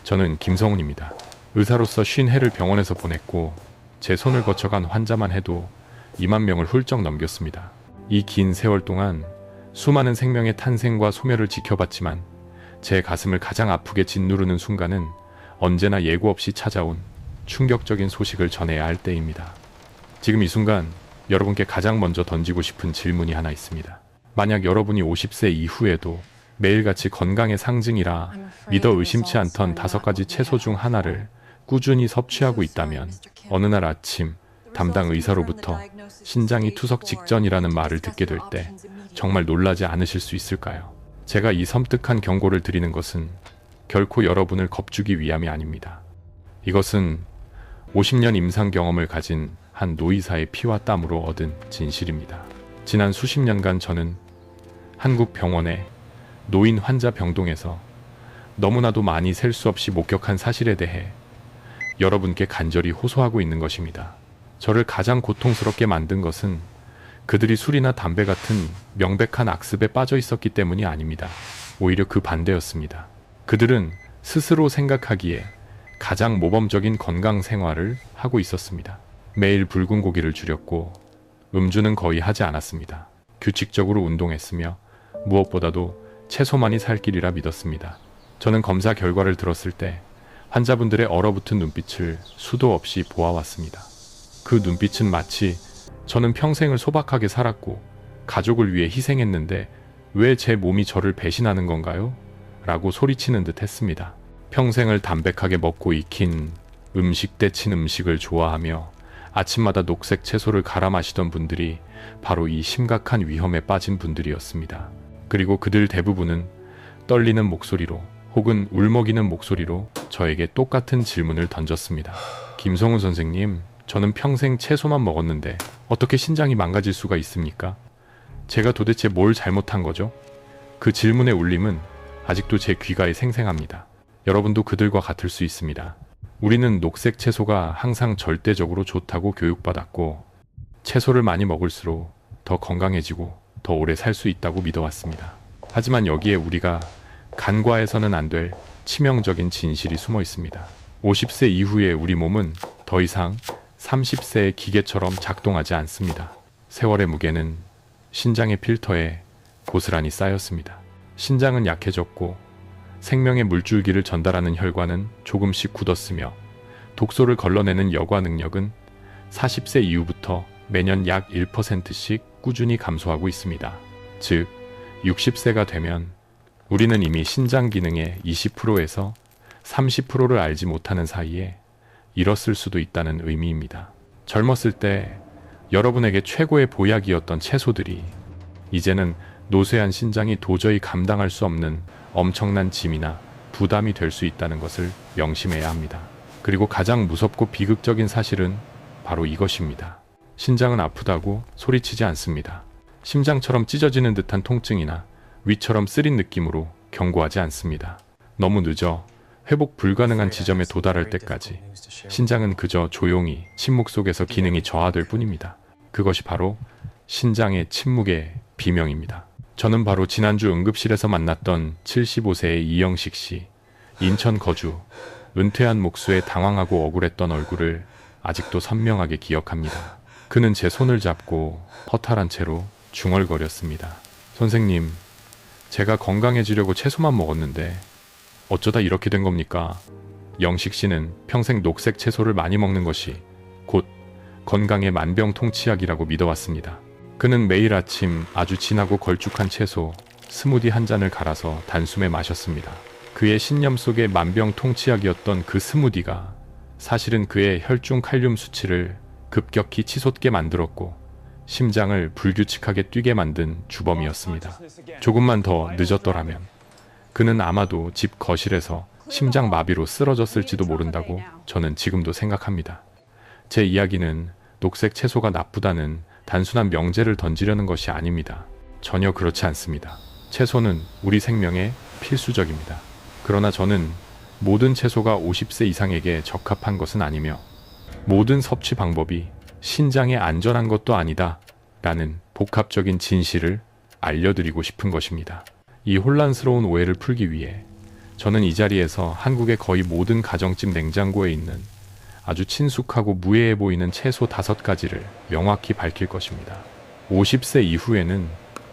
저는 김성훈입니다. 의사로서 50해를 병원에서 보냈고 제 손을 거쳐간 환자만 해도 2만 명을 훌쩍 넘겼습니다. 이 긴 세월 동안 수많은 생명의 탄생과 소멸을 지켜봤지만 제 가슴을 가장 아프게 짓누르는 순간은 언제나 예고 없이 찾아온 충격적인 소식을 전해야 할 때입니다. 지금 이 순간 여러분께 가장 먼저 던지고 싶은 질문이 하나 있습니다. 만약 여러분이 50세 이후에도 매일같이 건강의 상징이라 믿어 의심치 않던 5가지 채소 중 하나를 꾸준히 섭취하고 있다면 어느 날 아침 담당 의사로부터 신장이 투석 직전이라는 말을 듣게 될 때 정말 놀라지 않으실 수 있을까요? 제가 이 섬뜩한 경고를 드리는 것은 결코 여러분을 겁주기 위함이 아닙니다. 이것은 50년 임상 경험을 가진 한 노의사의 피와 땀으로 얻은 진실입니다. 지난 수십 년간 저는 한국 병원의 노인 환자 병동에서 너무나도 많이 셀 수 없이 목격한 사실에 대해 여러분께 간절히 호소하고 있는 것입니다. 저를 가장 고통스럽게 만든 것은 그들이 술이나 담배 같은 명백한 악습에 빠져 있었기 때문이 아닙니다. 오히려 그 반대였습니다. 그들은 스스로 생각하기에 가장 모범적인 건강 생활을 하고 있었습니다. 매일 붉은 고기를 줄였고 음주는 거의 하지 않았습니다. 규칙적으로 운동했으며 무엇보다도 채소만이 살 길이라 믿었습니다. 저는 검사 결과를 들었을 때 환자분들의 얼어붙은 눈빛을 수도 없이 보아왔습니다. 그 눈빛은 마치 저는 평생을 소박하게 살았고 가족을 위해 희생했는데 왜 제 몸이 저를 배신하는 건가요? 라고 소리치는 듯 했습니다. 평생을 담백하게 먹고 익힌 음식 대친 음식을 좋아하며 아침마다 녹색 채소를 갈아 마시던 분들이 바로 이 심각한 위험에 빠진 분들이었습니다. 그리고 그들 대부분은 떨리는 목소리로 혹은 울먹이는 목소리로 저에게 똑같은 질문을 던졌습니다. 김성훈 선생님, 저는 평생 채소만 먹었는데 어떻게 신장이 망가질 수가 있습니까? 제가 도대체 뭘 잘못한 거죠? 그 질문의 울림은 아직도 제 귀가에 생생합니다. 여러분도 그들과 같을 수 있습니다. 우리는 녹색 채소가 항상 절대적으로 좋다고 교육받았고 채소를 많이 먹을수록 더 건강해지고 더 오래 살 수 있다고 믿어왔습니다. 하지만 여기에 우리가 간과해서는 안 될 치명적인 진실이 숨어 있습니다. 50세 이후에 우리 몸은 더 이상 30세의 기계처럼 작동하지 않습니다. 세월의 무게는 신장의 필터에 고스란히 쌓였습니다. 신장은 약해졌고 생명의 물줄기를 전달하는 혈관은 조금씩 굳었으며 독소를 걸러내는 여과 능력은 40세 이후부터 매년 약 1%씩 꾸준히 감소하고 있습니다. 즉, 60세가 되면 우리는 이미 신장 기능의 20%에서 30%를 알지 못하는 사이에 잃었을 수도 있다는 의미입니다. 젊었을 때 여러분에게 최고의 보약이었던 채소들이 이제는 노쇠한 신장이 도저히 감당할 수 없는 엄청난 짐이나 부담이 될 수 있다는 것을 명심해야 합니다. 그리고 가장 무섭고 비극적인 사실은 바로 이것입니다. 신장은 아프다고 소리치지 않습니다. 심장처럼 찢어지는 듯한 통증이나 위처럼 쓰린 느낌으로 경고하지 않습니다. 너무 늦어 회복 불가능한 지점에 도달할 때까지 신장은 그저 조용히 침묵 속에서 기능이 저하될 뿐입니다. 그것이 바로 신장의 침묵의 비명입니다. 저는 바로 지난주 응급실에서 만났던 75세의 이영식 씨, 인천 거주, 은퇴한 목수에 당황하고 억울했던 얼굴을 아직도 선명하게 기억합니다. 그는 제 손을 잡고 허탈한 채로 중얼거렸습니다. 선생님, 제가 건강해지려고 채소만 먹었는데 어쩌다 이렇게 된 겁니까? 영식 씨는 평생 녹색 채소를 많이 먹는 것이 곧 건강의 만병통치약이라고 믿어왔습니다. 그는 매일 아침 아주 진하고 걸쭉한 채소 스무디 한 잔을 갈아서 단숨에 마셨습니다. 그의 신념 속의 만병통치약이었던 그 스무디가 사실은 그의 혈중 칼륨 수치를 급격히 치솟게 만들었고 심장을 불규칙하게 뛰게 만든 주범이었습니다. 조금만 더 늦었더라면 그는 아마도 집 거실에서 심장 마비로 쓰러졌을지도 모른다고 저는 지금도 생각합니다. 제 이야기는 녹색 채소가 나쁘다는 단순한 명제를 던지려는 것이 아닙니다. 전혀 그렇지 않습니다. 채소는 우리 생명에 필수적입니다. 그러나 저는 모든 채소가 50세 이상에게 적합한 것은 아니며 모든 섭취 방법이 신장에 안전한 것도 아니다 라는 복합적인 진실을 알려드리고 싶은 것입니다. 이 혼란스러운 오해를 풀기 위해 저는 이 자리에서 한국의 거의 모든 가정집 냉장고에 있는 아주 친숙하고 무해해 보이는 채소 5가지를 명확히 밝힐 것입니다. 50세 이후에는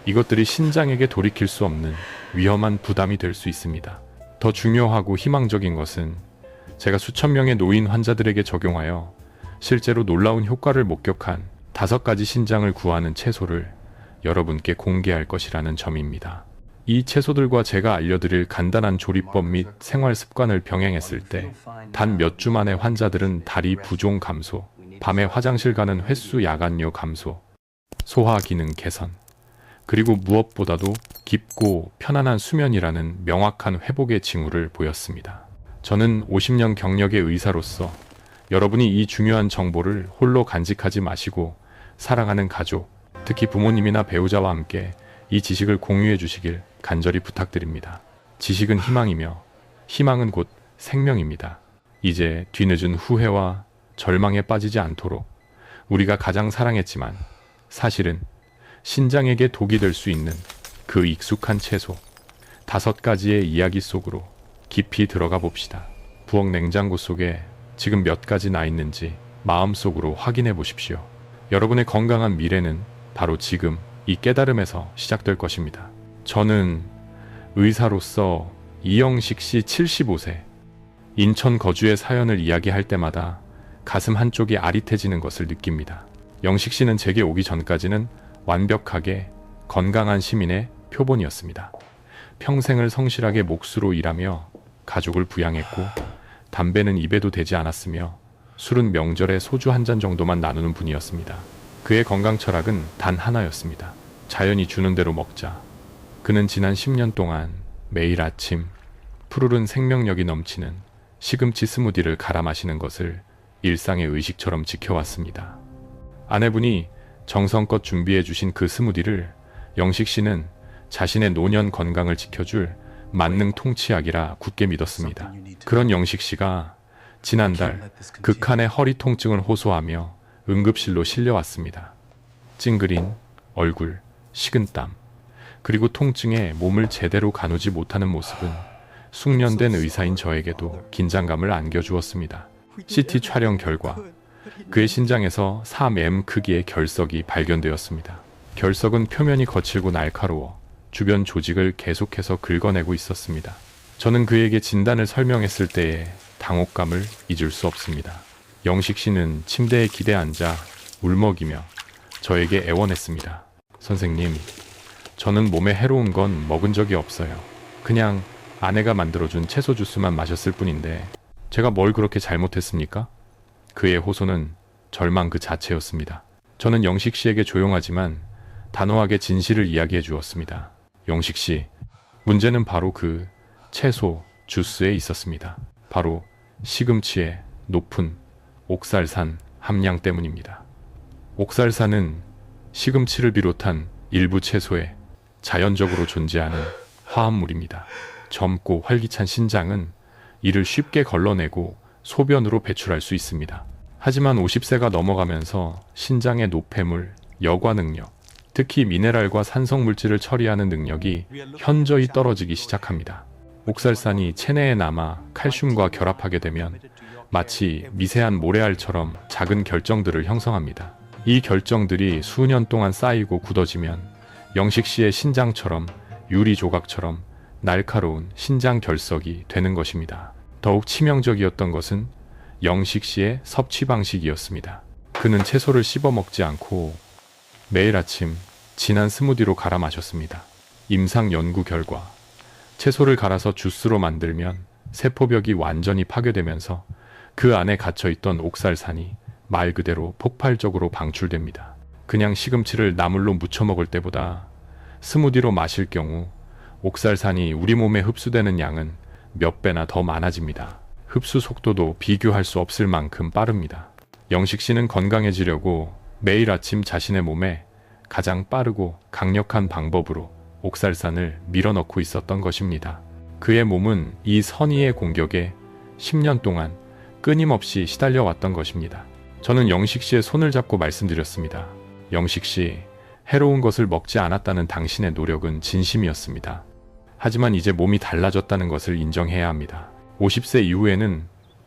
이것들이 신장에게 돌이킬 수 없는 위험한 부담이 될 수 있습니다. 더 중요하고 희망적인 것은 제가 수천 명의 노인 환자들에게 적용하여 실제로 놀라운 효과를 목격한 5가지 신장을 구하는 채소를 여러분께 공개할 것이라는 점입니다. 이 채소들과 제가 알려드릴 간단한 조리법 및 생활 습관을 병행했을 때 단 몇 주 만에 환자들은 다리 부종 감소, 밤에 화장실 가는 횟수 야간요 감소, 소화 기능 개선, 그리고 무엇보다도 깊고 편안한 수면이라는 명확한 회복의 징후를 보였습니다. 저는 50년 경력의 의사로서 여러분이 이 중요한 정보를 홀로 간직하지 마시고 사랑하는 가족, 특히 부모님이나 배우자와 함께 이 지식을 공유해 주시길 간절히 부탁드립니다. 지식은 희망이며 희망은 곧 생명입니다. 이제 뒤늦은 후회와 절망에 빠지지 않도록 우리가 가장 사랑했지만 사실은 신장에게 독이 될 수 있는 그 익숙한 채소 5가지의 이야기 속으로 깊이 들어가 봅시다. 부엌 냉장고 속에 지금 몇 가지 나 있는지 마음속으로 확인해 보십시오. 여러분의 건강한 미래는 바로 지금 이 깨달음에서 시작될 것입니다. 저는 의사로서 이영식 씨 75세, 인천 거주의 사연을 이야기할 때마다 가슴 한쪽이 아릿해지는 것을 느낍니다. 영식 씨는 제게 오기 전까지는 완벽하게 건강한 시민의 표본이었습니다. 평생을 성실하게 몫으로 일하며 가족을 부양했고 담배는 입에도 대지 않았으며 술은 명절에 소주 한 잔 정도만 나누는 분이었습니다. 그의 건강 철학은 단 하나였습니다. 자연이 주는 대로 먹자. 그는 지난 10년 동안 매일 아침 푸르른 생명력이 넘치는 시금치 스무디를 갈아 마시는 것을 일상의 의식처럼 지켜왔습니다. 아내분이 정성껏 준비해 주신 그 스무디를 영식 씨는 자신의 노년 건강을 지켜줄 만능 통치약이라 굳게 믿었습니다. 그런 영식 씨가 지난달 극한의 허리 통증을 호소하며 응급실로 실려왔습니다. 찡그린 얼굴, 식은땀, 그리고 통증에 몸을 제대로 가누지 못하는 모습은 숙련된 의사인 저에게도 긴장감을 안겨주었습니다. CT 촬영 결과 그의 신장에서 3M 크기의 결석이 발견되었습니다. 결석은 표면이 거칠고 날카로워 주변 조직을 계속해서 긁어내고 있었습니다. 저는 그에게 진단을 설명했을 때의 당혹감을 잊을 수 없습니다. 영식 씨는 침대에 기대 앉아 울먹이며 저에게 애원했습니다. 선생님, 저는 몸에 해로운 건 먹은 적이 없어요. 그냥 아내가 만들어준 채소 주스만 마셨을 뿐인데 제가 뭘 그렇게 잘못했습니까? 그의 호소는 절망 그 자체였습니다. 저는 영식 씨에게 조용하지만 단호하게 진실을 이야기해 주었습니다. 영식 씨, 문제는 바로 그 채소 주스에 있었습니다. 바로 시금치의 높은 옥살산 함량 때문입니다. 옥살산은 시금치를 비롯한 일부 채소에 자연적으로 존재하는 화합물입니다. 젊고 활기찬 신장은 이를 쉽게 걸러내고 소변으로 배출할 수 있습니다. 하지만 50세가 넘어가면서 신장의 노폐물, 여과 능력, 특히 미네랄과 산성 물질을 처리하는 능력이 현저히 떨어지기 시작합니다. 옥살산이 체내에 남아 칼슘과 결합하게 되면 마치 미세한 모래알처럼 작은 결정들을 형성합니다. 이 결정들이 수년 동안 쌓이고 굳어지면 영식 씨의 신장처럼 유리 조각처럼 날카로운 신장 결석이 되는 것입니다. 더욱 치명적이었던 것은 영식 씨의 섭취 방식이었습니다. 그는 채소를 씹어 먹지 않고 매일 아침 진한 스무디로 갈아 마셨습니다. 임상 연구 결과 채소를 갈아서 주스로 만들면 세포벽이 완전히 파괴되면서 그 안에 갇혀있던 옥살산이 말 그대로 폭발적으로 방출됩니다. 그냥 시금치를 나물로 무쳐 먹을 때보다 스무디로 마실 경우 옥살산이 우리 몸에 흡수되는 양은 몇 배나 더 많아집니다. 흡수 속도도 비교할 수 없을 만큼 빠릅니다. 영식 씨는 건강해지려고 매일 아침 자신의 몸에 가장 빠르고 강력한 방법으로 옥살산을 밀어넣고 있었던 것입니다. 그의 몸은 이 선의의 공격에 10년 동안 끊임없이 시달려왔던 것입니다. 저는 영식 씨의 손을 잡고 말씀드렸습니다. 영식 씨, 해로운 것을 먹지 않았다는 당신의 노력은 진심이었습니다. 하지만 이제 몸이 달라졌다는 것을 인정해야 합니다. 50세 이후에는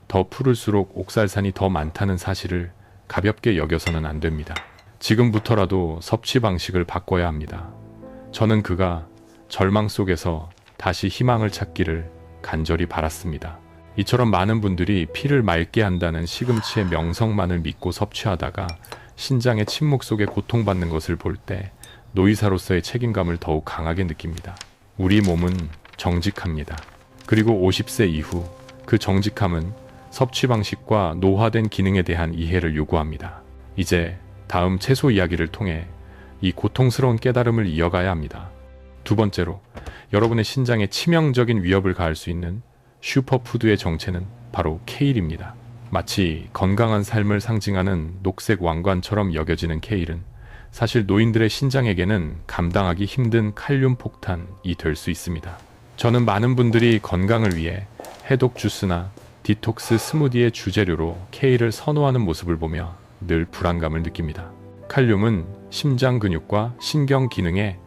더 푸를수록 옥살산이 더 많다는 사실을 가볍게 여겨서는 안 됩니다. 지금부터라도 섭취 방식을 바꿔야 합니다. 저는 그가 절망 속에서 다시 희망을 찾기를 간절히 바랐습니다. 이처럼 많은 분들이 피를 맑게 한다는 시금치의 명성만을 믿고 섭취하다가 신장의 침묵 속에 고통받는 것을 볼 때 노이사로서의 책임감을 더욱 강하게 느낍니다. 우리 몸은 정직합니다. 그리고 50세 이후 그 정직함은 섭취 방식과 노화된 기능에 대한 이해를 요구합니다. 이제 다음 채소 이야기를 통해 이 고통스러운 깨달음을 이어가야 합니다. 두 번째로, 여러분의 신장에 치명적인 위협을 가할 수 있는 슈퍼푸드의 정체는 바로 케일입니다. 마치 건강한 삶을 상징하는 녹색 왕관처럼 여겨지는 케일은 사실 노인들의 신장에게는 감당하기 힘든 칼륨 폭탄이 될 수 있습니다. 저는 많은 분들이 건강을 위해 해독 주스나 디톡스 스무디의 주재료로 케일을 선호하는 모습을 보며 늘 불안감을 느낍니다. 칼륨은 심장 근육과 신경 기능에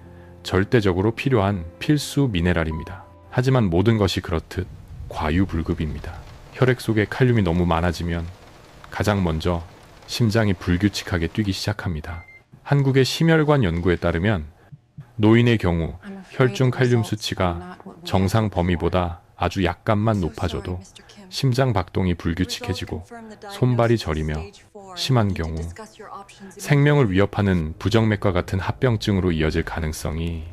절대적으로 필요한 필수 미네랄입니다. 하지만 모든 것이 그렇듯 과유불급입니다. 혈액 속에 칼륨이 너무 많아지면 가장 먼저 심장이 불규칙하게 뛰기 시작합니다. 한국의 심혈관 연구에 따르면 노인의 경우 혈중 칼륨 수치가 정상 범위보다 아주 약간만 높아져도 심장 박동이 불규칙해지고 손발이 저리며 심한 경우 생명을 위협하는 부정맥과 같은 합병증으로 이어질 가능성이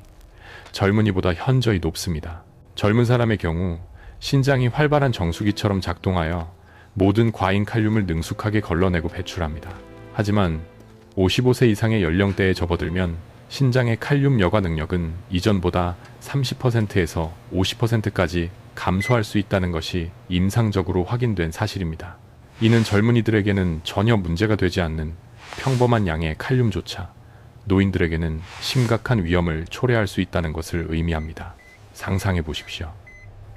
젊은이보다 현저히 높습니다. 젊은 사람의 경우 신장이 활발한 정수기처럼 작동하여 모든 과잉 칼륨을 능숙하게 걸러내고 배출합니다. 하지만 55세 이상의 연령대에 접어들면 신장의 칼륨 여과 능력은 이전보다 30%에서 50%까지 감소할 수 있다는 것이 임상적으로 확인된 사실입니다. 이는 젊은이들에게는 전혀 문제가 되지 않는 평범한 양의 칼륨조차 노인들에게는 심각한 위험을 초래할 수 있다는 것을 의미합니다. 상상해 보십시오.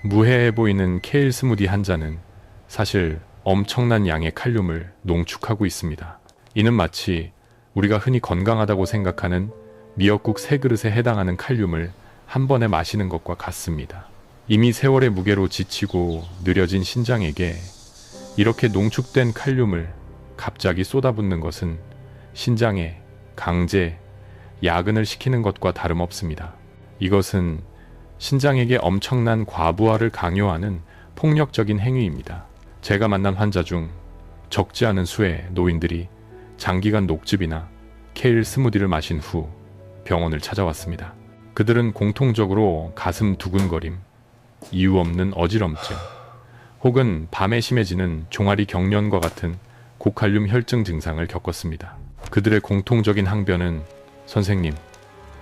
무해해 보이는 케일 스무디 한 잔은 사실 엄청난 양의 칼륨을 농축하고 있습니다. 이는 마치 우리가 흔히 건강하다고 생각하는 미역국 3그릇에 해당하는 칼륨을 한 번에 마시는 것과 같습니다. 이미 세월의 무게로 지치고 느려진 신장에게 이렇게 농축된 칼륨을 갑자기 쏟아붓는 것은 신장에 강제 야근을 시키는 것과 다름없습니다. 이것은 신장에게 엄청난 과부하를 강요하는 폭력적인 행위입니다. 제가 만난 환자 중 적지 않은 수의 노인들이 장기간 녹즙이나 케일 스무디를 마신 후 병원을 찾아왔습니다. 그들은 공통적으로 가슴 두근거림, 이유 없는 어지럼증, 혹은 밤에 심해지는 종아리 경련과 같은 고칼륨 혈증 증상을 겪었습니다. 그들의 공통적인 항변은 선생님,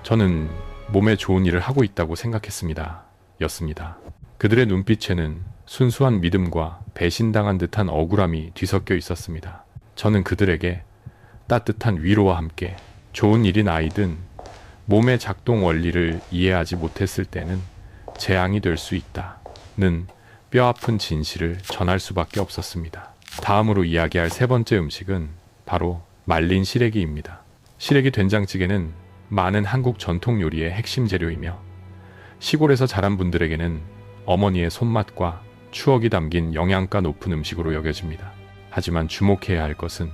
저는 몸에 좋은 일을 하고 있다고 생각했습니다. 였습니다. 그들의 눈빛에는 순수한 믿음과 배신당한 듯한 억울함이 뒤섞여 있었습니다. 저는 그들에게 따뜻한 위로와 함께 좋은 일인 아이든 몸의 작동 원리를 이해하지 못했을 때는 재앙이 될 수 있다는 뼈아픈 진실을 전할 수밖에 없었습니다. 다음으로 이야기할 세 번째 음식은 바로 말린 시래기입니다. 시래기 된장찌개는 많은 한국 전통 요리의 핵심 재료이며 시골에서 자란 분들에게는 어머니의 손맛과 추억이 담긴 영양가 높은 음식으로 여겨집니다. 하지만 주목해야 할 것은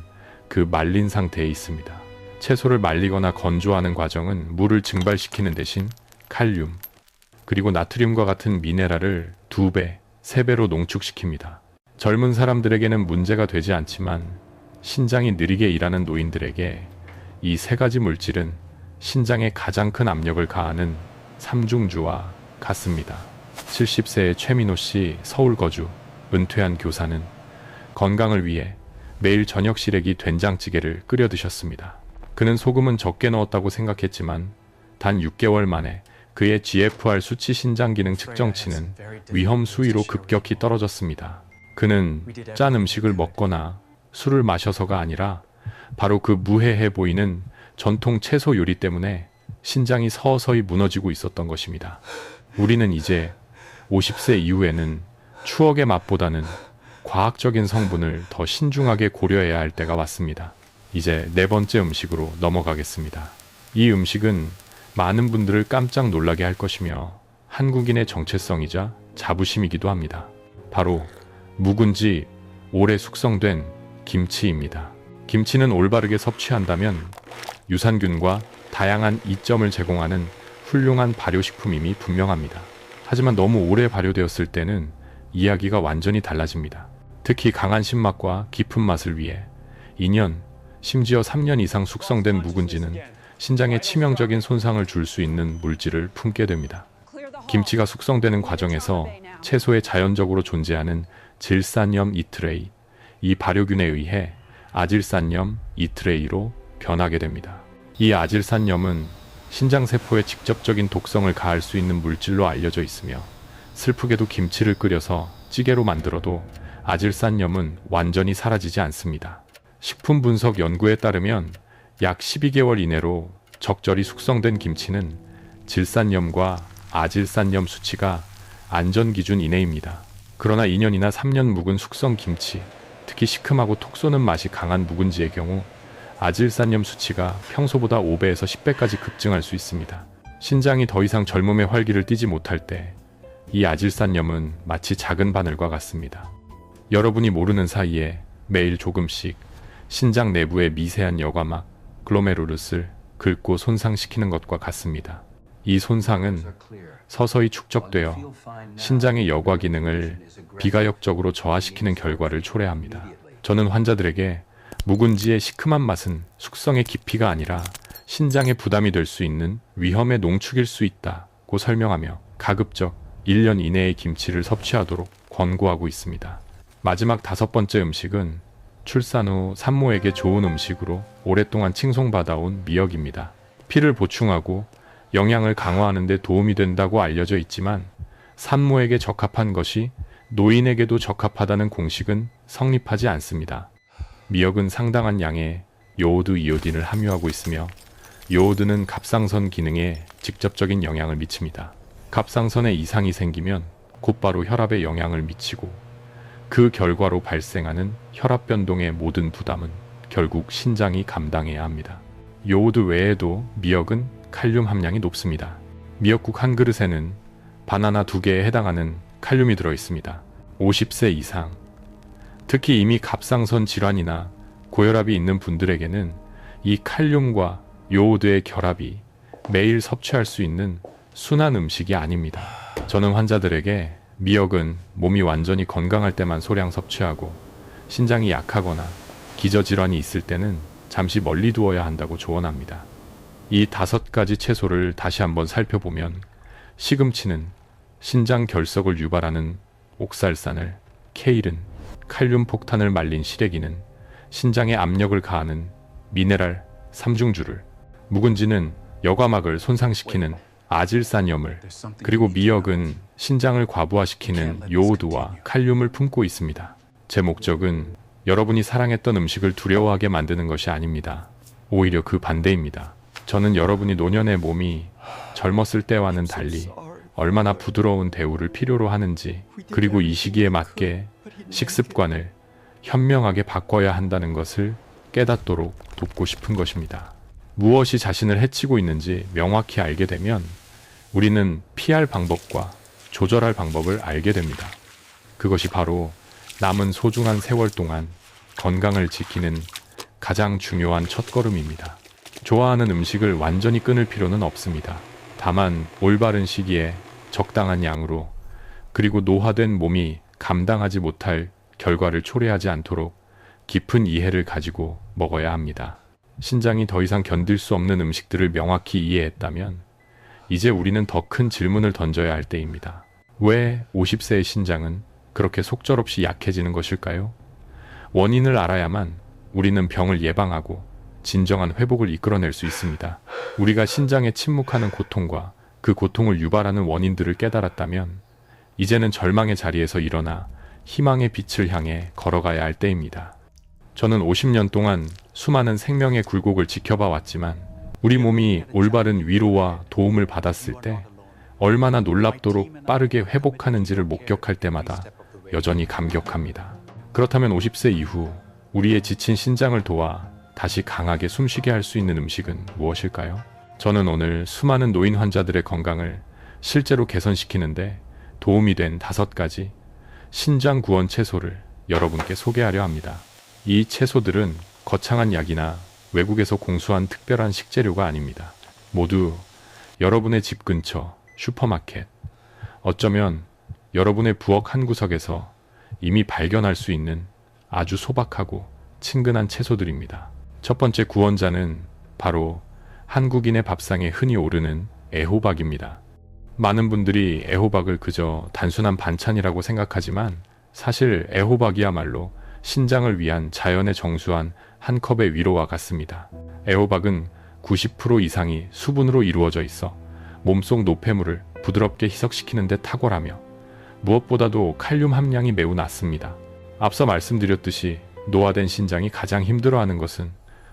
그 말린 상태에 있습니다. 채소를 말리거나 건조하는 과정은 물을 증발시키는 대신 칼륨, 그리고 나트륨과 같은 미네랄을 2배, 3배로 농축시킵니다. 젊은 사람들에게는 문제가 되지 않지만 신장이 느리게 일하는 노인들에게 이 3가지 물질은 신장에 가장 큰 압력을 가하는 삼중주와 같습니다. 70세의 최민호 씨 서울 거주, 은퇴한 교사는 건강을 위해 매일 저녁 시래기 된장찌개를 끓여 드셨습니다. 그는 소금은 적게 넣었다고 생각했지만 단 6개월 만에 그의 GFR 수치 신장 기능 측정치는 위험 수위로 급격히 떨어졌습니다. 그는 짠 음식을 먹거나 술을 마셔서가 아니라 바로 그 무해해 보이는 전통 채소 요리 때문에 신장이 서서히 무너지고 있었던 것입니다. 우리는 이제 50세 이후에는 추억의 맛보다는 과학적인 성분을 더 신중하게 고려해야 할 때가 왔습니다. 이제 네 번째 음식으로 넘어가겠습니다. 이 음식은 많은 분들을 깜짝 놀라게 할 것이며 한국인의 정체성이자 자부심이기도 합니다. 바로 묵은지, 오래 숙성된 김치입니다. 김치는 올바르게 섭취한다면 유산균과 다양한 이점을 제공하는 훌륭한 발효식품임이 분명합니다. 하지만 너무 오래 발효되었을 때는 이야기가 완전히 달라집니다. 특히 강한 신맛과 깊은 맛을 위해 2년, 심지어 3년 이상 숙성된 묵은지는 신장에 치명적인 손상을 줄 수 있는 물질을 품게 됩니다. 김치가 숙성되는 과정에서 채소에 자연적으로 존재하는 질산염 이트레이, 이 발효균에 의해 아질산염 이트레이로 변하게 됩니다. 이 아질산염은 신장세포에 직접적인 독성을 가할 수 있는 물질로 알려져 있으며, 슬프게도 김치를 끓여서 찌개로 만들어도 아질산염은 완전히 사라지지 않습니다. 식품분석 연구에 따르면 약 12개월 이내로 적절히 숙성된 김치는 질산염과 아질산염 수치가 안전기준 이내입니다. 그러나 2년이나 3년 묵은 숙성 김치, 특히 시큼하고 톡 쏘는 맛이 강한 묵은지의 경우 아질산염 수치가 평소보다 5배에서 10배까지 급증할 수 있습니다. 신장이 더 이상 젊음의 활기를 띠지 못할 때 이 아질산염은 마치 작은 바늘과 같습니다. 여러분이 모르는 사이에 매일 조금씩 신장 내부의 미세한 여과막, 글로메룰lus를 긁고 손상시키는 것과 같습니다. 이 손상은 서서히 축적되어 신장의 여과 기능을 비가역적으로 저하시키는 결과를 초래합니다. 저는 환자들에게 묵은지의 시큼한 맛은 숙성의 깊이가 아니라 신장에 부담이 될 수 있는 위험의 농축일 수 있다고 설명하며 가급적 1년 이내의 김치를 섭취하도록 권고하고 있습니다. 마지막 5번째 음식은 출산 후 산모에게 좋은 음식으로 오랫동안 칭송받아온 미역입니다. 피를 보충하고 영양을 강화하는 데 도움이 된다고 알려져 있지만 산모에게 적합한 것이 노인에게도 적합하다는 공식은 성립하지 않습니다. 미역은 상당한 양의 요오드 이오딘을 함유하고 있으며 요오드는 갑상선 기능에 직접적인 영향을 미칩니다. 갑상선에 이상이 생기면 곧바로 혈압에 영향을 미치고 그 결과로 발생하는 혈압 변동의 모든 부담은 결국 신장이 감당해야 합니다. 요오드 외에도 미역은 칼륨 함량이 높습니다. 미역국 한 그릇에는 바나나 2개에 해당하는 칼륨이 들어 있습니다. 50세 이상, 특히 이미 갑상선 질환이나 고혈압이 있는 분들에게는 이 칼륨과 요오드의 결합이 매일 섭취할 수 있는 순한 음식이 아닙니다. 저는 환자들에게 미역은 몸이 완전히 건강할 때만 소량 섭취하고 신장이 약하거나 기저질환이 있을 때는 잠시 멀리 두어야 한다고 조언합니다. 이 5가지 채소를 다시 한번 살펴보면 시금치는 신장 결석을 유발하는 옥살산을, 케일은 칼륨 폭탄을 말린 시래기는 신장에 압력을 가하는 미네랄 삼중주를, 묵은지는 여과막을 손상시키는 아질산염을, 그리고 미역은 신장을 과부하시키는 요오드와 칼륨을 품고 있습니다. 제 목적은 여러분이 사랑했던 음식을 두려워하게 만드는 것이 아닙니다. 오히려 그 반대입니다. 저는 여러분이 노년의 몸이 젊었을 때와는 달리 얼마나 부드러운 대우를 필요로 하는지, 그리고 이 시기에 맞게 식습관을 현명하게 바꿔야 한다는 것을 깨닫도록 돕고 싶은 것입니다. 무엇이 자신을 해치고 있는지 명확히 알게 되면 우리는 피할 방법과 조절할 방법을 알게 됩니다. 그것이 바로 남은 소중한 세월 동안 건강을 지키는 가장 중요한 첫걸음입니다. 좋아하는 음식을 완전히 끊을 필요는 없습니다. 다만 올바른 시기에 적당한 양으로, 그리고 노화된 몸이 감당하지 못할 결과를 초래하지 않도록 깊은 이해를 가지고 먹어야 합니다. 신장이 더 이상 견딜 수 없는 음식들을 명확히 이해했다면 이제 우리는 더 큰 질문을 던져야 할 때입니다. 왜 50세의 신장은 그렇게 속절없이 약해지는 것일까요? 원인을 알아야만 우리는 병을 예방하고 진정한 회복을 이끌어낼 수 있습니다. 우리가 신장에 침묵하는 고통과 그 고통을 유발하는 원인들을 깨달았다면 이제는 절망의 자리에서 일어나 희망의 빛을 향해 걸어가야 할 때입니다. 저는 50년 동안 수많은 생명의 굴곡을 지켜봐 왔지만 우리 몸이 올바른 위로와 도움을 받았을 때 얼마나 놀랍도록 빠르게 회복하는지를 목격할 때마다 여전히 감격합니다. 그렇다면 50세 이후 우리의 지친 신장을 도와 다시 강하게 숨쉬게 할 수 있는 음식은 무엇일까요? 저는 오늘 수많은 노인 환자들의 건강을 실제로 개선시키는데 도움이 된 5가지 신장 구원 채소를 여러분께 소개하려 합니다. 이 채소들은 거창한 약이나 외국에서 공수한 특별한 식재료가 아닙니다. 모두 여러분의 집 근처 슈퍼마켓, 어쩌면 여러분의 부엌 한 구석에서 이미 발견할 수 있는 아주 소박하고 친근한 채소들입니다. 첫 번째 구원자는 바로 한국인의 밥상에 흔히 오르는 애호박입니다. 많은 분들이 애호박을 그저 단순한 반찬이라고 생각하지만 사실 애호박이야말로 신장을 위한 자연의 정수한 한 컵의 위로와 같습니다. 애호박은 90% 이상이 수분으로 이루어져 있어 몸속 노폐물을 부드럽게 희석시키는 데 탁월하며 무엇보다도 칼륨 함량이 매우 낮습니다. 앞서 말씀드렸듯이 노화된 신장이 가장 힘들어하는 것은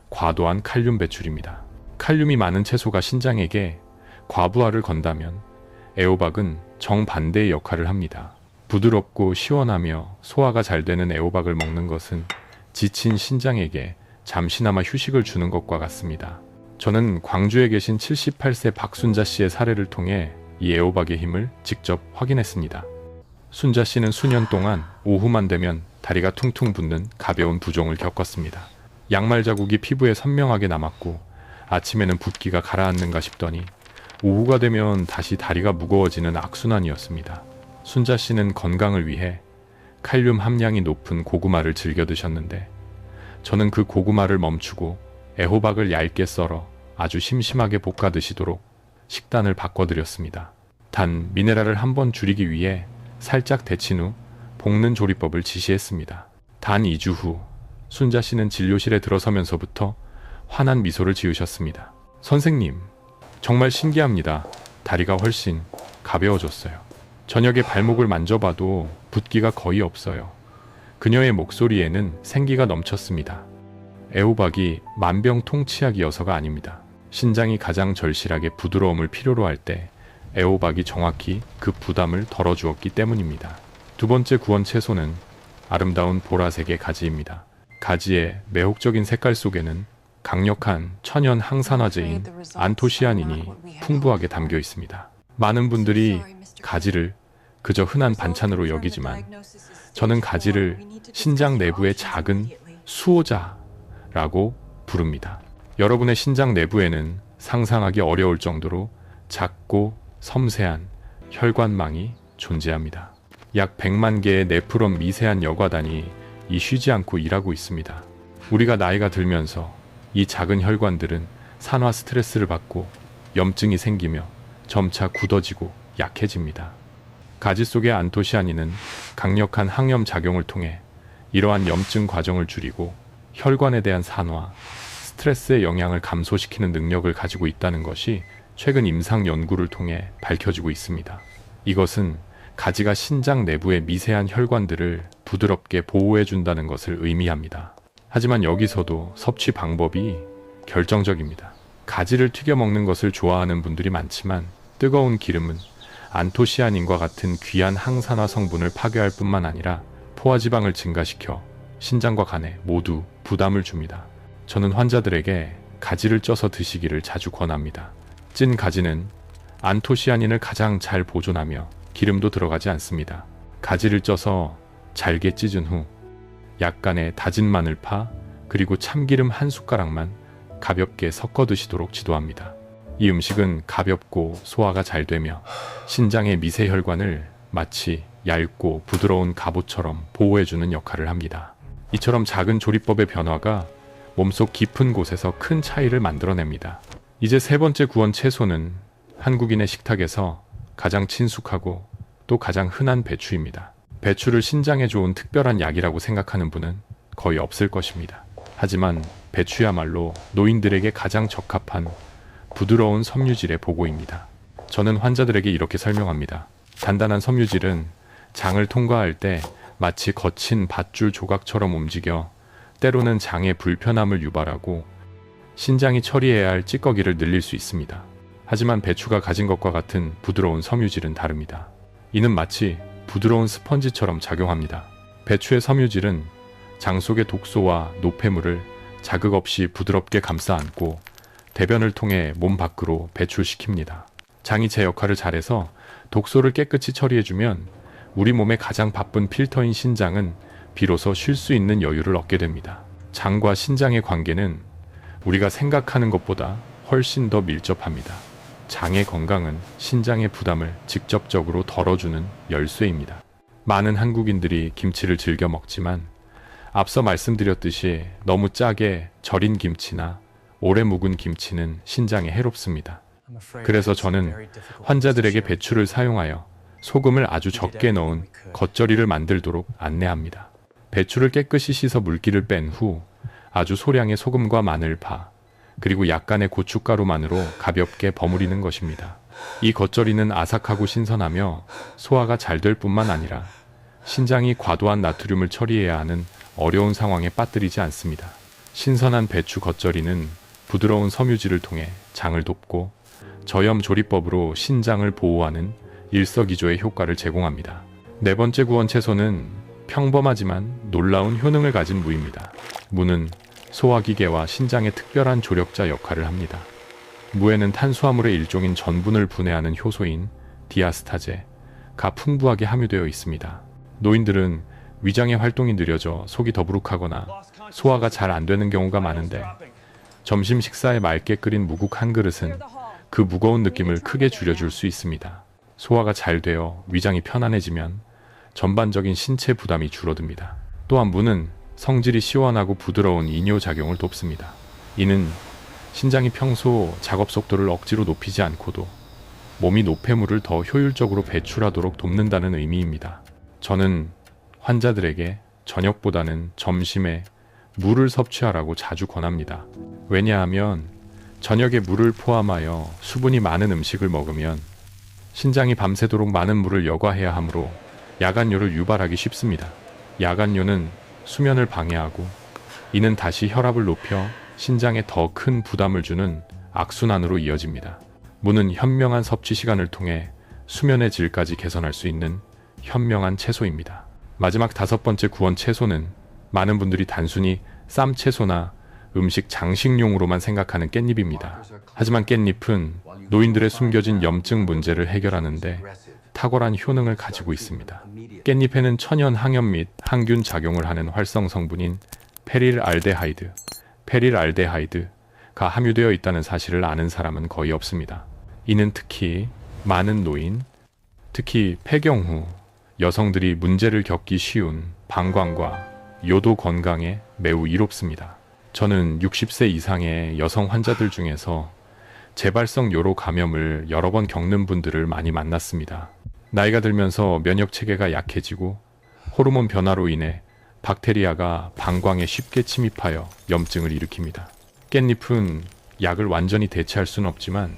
과도한 칼륨 배출입니다. 칼륨이 많은 채소가 신장에게 과부하를 건다면 애호박은 정반대의 역할을 합니다. 부드럽고 시원하며 소화가 잘 되는 애호박을 먹는 것은 지친 신장에게 잠시나마 휴식을 주는 것과 같습니다. 저는 광주에 계신 78세 박순자 씨의 사례를 통해 이 애호박의 힘을 직접 확인했습니다. 순자 씨는 수년 동안 오후만 되면 다리가 퉁퉁 붓는 가벼운 부종을 겪었습니다. 양말 자국이 피부에 선명하게 남았고 아침에는 붓기가 가라앉는가 싶더니 오후가 되면 다시 다리가 무거워지는 악순환이었습니다. 순자 씨는 건강을 위해 칼륨 함량이 높은 고구마를 즐겨 드셨는데 저는 그 고구마를 멈추고 애호박을 얇게 썰어 아주 심심하게 볶아 드시도록 식단을 바꿔드렸습니다. 단 미네랄을 한번 줄이기 위해 살짝 데친 후 볶는 조리법을 지시했습니다. 단 2주 후 순자 씨는 진료실에 들어서면서부터 환한 미소를 지으셨습니다. 선생님, 정말 신기합니다. 다리가 훨씬 가벼워졌어요. 저녁에 발목을 만져봐도 붓기가 거의 없어요. 그녀의 목소리에는 생기가 넘쳤습니다. 애호박이 만병통치약이어서가 아닙니다. 신장이 가장 절실하게 부드러움을 필요로 할 때 애호박이 정확히 그 부담을 덜어주었기 때문입니다. 두 번째 구원 채소는 아름다운 보라색의 가지입니다. 가지의 매혹적인 색깔 속에는 강력한 천연 항산화제인 안토시아닌이 풍부하게 담겨 있습니다. 많은 분들이 가지를 그저 흔한 반찬으로 여기지만 저는 가지를 신장 내부의 작은 수호자라고 부릅니다. 여러분의 신장 내부에는 상상하기 어려울 정도로 작고 섬세한 혈관망이 존재합니다. 약 100만 개의 네프론 미세한 여과단이 쉬지 않고 일하고 있습니다. 우리가 나이가 들면서 이 작은 혈관들은 산화 스트레스를 받고 염증이 생기며 점차 굳어지고 약해집니다. 가지 속의 안토시아닌은 강력한 항염 작용을 통해 이러한 염증 과정을 줄이고 혈관에 대한 산화, 스트레스의 영향을 감소시키는 능력을 가지고 있다는 것이 최근 임상 연구를 통해 밝혀지고 있습니다. 이것은 가지가 신장 내부의 미세한 혈관들을 부드럽게 보호해준다는 것을 의미합니다. 하지만 여기서도 섭취 방법이 결정적입니다. 가지를 튀겨 먹는 것을 좋아하는 분들이 많지만 뜨거운 기름은 안토시아닌과 같은 귀한 항산화 성분을 파괴할 뿐만 아니라 포화지방을 증가시켜 신장과 간에 모두 부담을 줍니다. 저는 환자들에게 가지를 쪄서 드시기를 자주 권합니다. 찐 가지는 안토시아닌을 가장 잘 보존하며 기름도 들어가지 않습니다. 가지를 쪄서 잘게 찢은 후 약간의 다진 마늘파 그리고 참기름 한 숟가락만 가볍게 섞어 드시도록 지도합니다. 이 음식은 가볍고 소화가 잘 되며 신장의 미세 혈관을 마치 얇고 부드러운 갑옷처럼 보호해주는 역할을 합니다. 이처럼 작은 조리법의 변화가 몸속 깊은 곳에서 큰 차이를 만들어냅니다. 이제 세 번째 구원 채소는 한국인의 식탁에서 가장 친숙하고 또 가장 흔한 배추입니다. 배추를 신장에 좋은 특별한 약이라고 생각하는 분은 거의 없을 것입니다. 하지만 배추야말로 노인들에게 가장 적합한 부드러운 섬유질의 보고입니다. 저는 환자들에게 이렇게 설명합니다. 단단한 섬유질은 장을 통과할 때 마치 거친 밧줄 조각처럼 움직여 때로는 장의 불편함을 유발하고 신장이 처리해야 할 찌꺼기를 늘릴 수 있습니다. 하지만 배추가 가진 것과 같은 부드러운 섬유질은 다릅니다. 이는 마치 부드러운 스펀지처럼 작용합니다. 배추의 섬유질은 장 속의 독소와 노폐물을 자극 없이 부드럽게 감싸 안고 대변을 통해 몸 밖으로 배출시킵니다. 장이 제 역할을 잘해서 독소를 깨끗이 처리해주면 우리 몸의 가장 바쁜 필터인 신장은 비로소 쉴 수 있는 여유를 얻게 됩니다. 장과 신장의 관계는 우리가 생각하는 것보다 훨씬 더 밀접합니다. 장의 건강은 신장의 부담을 직접적으로 덜어주는 열쇠입니다. 많은 한국인들이 김치를 즐겨 먹지만 앞서 말씀드렸듯이 너무 짜게 절인 김치나 오래 묵은 김치는 신장에 해롭습니다. 그래서 저는 환자들에게 배추를 사용하여 소금을 아주 적게 넣은 겉절이를 만들도록 안내합니다. 배추를 깨끗이 씻어 물기를 뺀 후 아주 소량의 소금과 마늘 파, 그리고 약간의 고춧가루만으로 가볍게 버무리는 것입니다. 이 겉절이는 아삭하고 신선하며 소화가 잘 될 뿐만 아니라 신장이 과도한 나트륨을 처리해야 하는 어려운 상황에 빠뜨리지 않습니다. 신선한 배추 겉절이는 부드러운 섬유질을 통해 장을 돕고 저염 조리법으로 신장을 보호하는 일석이조의 효과를 제공합니다. 네 번째 구원 채소는 평범하지만 놀라운 효능을 가진 무입니다. 무는 소화기계와 신장의 특별한 조력자 역할을 합니다. 무에는 탄수화물의 일종인 전분을 분해하는 효소인 디아스타제가 풍부하게 함유되어 있습니다. 노인들은 위장의 활동이 느려져 속이 더부룩하거나 소화가 잘 안 되는 경우가 많은데 점심 식사에 맑게 끓인 무국 한 그릇은 그 무거운 느낌을 크게 줄여줄 수 있습니다. 소화가 잘 되어 위장이 편안해지면 전반적인 신체 부담이 줄어듭니다. 또한 무는 성질이 시원하고 부드러운 이뇨작용을 돕습니다. 이는 신장이 평소 작업 속도를 억지로 높이지 않고도 몸이 노폐물을 더 효율적으로 배출하도록 돕는다는 의미입니다. 저는 환자들에게 저녁보다는 점심에 물을 섭취하라고 자주 권합니다. 왜냐하면 저녁에 물을 포함하여 수분이 많은 음식을 먹으면 신장이 밤새도록 많은 물을 여과해야 하므로 야간뇨를 유발하기 쉽습니다. 야간뇨는 수면을 방해하고 이는 다시 혈압을 높여 신장에 더 큰 부담을 주는 악순환으로 이어집니다. 무는 현명한 섭취 시간을 통해 수면의 질까지 개선할 수 있는 현명한 채소입니다. 마지막 다섯 번째 구원 채소는 많은 분들이 단순히 쌈 채소나 음식 장식용으로만 생각하는 깻잎입니다. 하지만 깻잎은 노인들의 숨겨진 염증 문제를 해결하는데 탁월한 효능을 가지고 있습니다. 깻잎에는 천연 항염 및 항균 작용을 하는 활성 성분인 페릴알데하이드가 함유되어 있다는 사실을 아는 사람은 거의 없습니다. 이는 특히 많은 노인, 특히 폐경 후 여성들이 문제를 겪기 쉬운 방광과 요도 건강에 매우 이롭습니다. 저는 60세 이상의 여성 환자들 중에서 재발성 요로 감염을 여러 번 겪는 분들을 많이 만났습니다. 나이가 들면서 면역 체계가 약해지고 호르몬 변화로 인해 박테리아가 방광에 쉽게 침입하여 염증을 일으킵니다. 깻잎은 약을 완전히 대체할 수는 없지만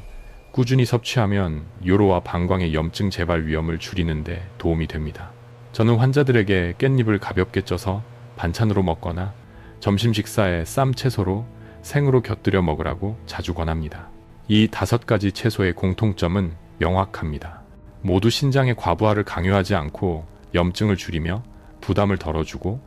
꾸준히 섭취하면 요로와 방광의 염증 재발 위험을 줄이는 데 도움이 됩니다. 저는 환자들에게 깻잎을 가볍게 쪄서 반찬으로 먹거나 점심 식사에 쌈 채소로 생으로 곁들여 먹으라고 자주 권합니다. 이 5가지 채소의 공통점은 명확합니다. 모두 신장의 과부하를 강요하지 않고 염증을 줄이며 부담을 덜어주고